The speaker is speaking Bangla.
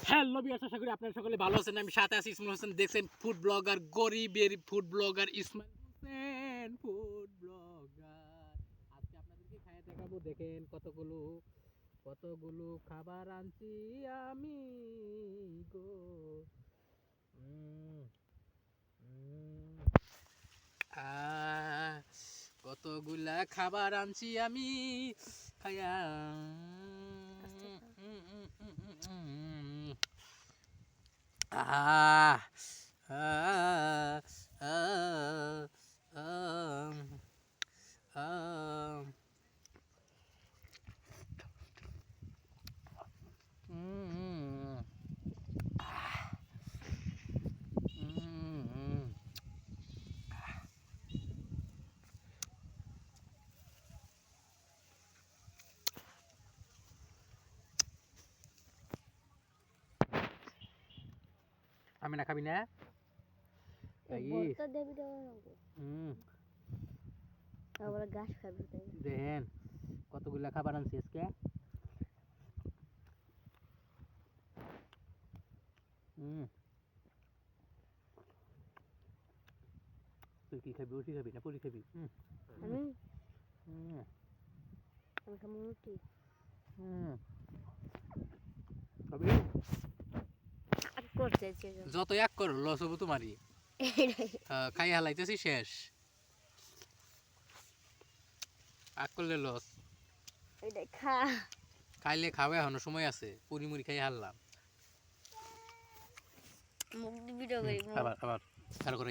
হ্যালো বিয়াস, আশা করি আপনারা সকলে ভালো আছেন। আমি সাথে আছি ইসমাইল হোসেন। দেখছেন ফুড ব্লগার, গরিবের food blogger Ismail Hossain food blogger. আজকে আপনাদেরকে খাইয়ে দেখাবো। দেখেন কতগুলো কতগুলো খাবার আনছি আমি গো। উম, উম, আহ, কতগুলা খাবার আনছি আমি খাইয়া। Ah, ah, ah, ah, mm, mm. আমি না খাবি না বর্তা দেবি আবার গাছ খাবি তাই দেখেন কতগুলা খাবার আনছি আজকে। তুই কি খাবি? রুটি খাবি না পুরি খাবি? আমি আমি খাবো রুটি খাবি? করতে যত এক করো লস হবো তোমারই। খাই হালাইতেছি শেষ, আগ করলে লস। এটা খা খাইলে খাওয়া এখনো সময় আছে। পুরি মুড়ি খাই হারলাম। মুখ দিবি তো আবার আবার আর করে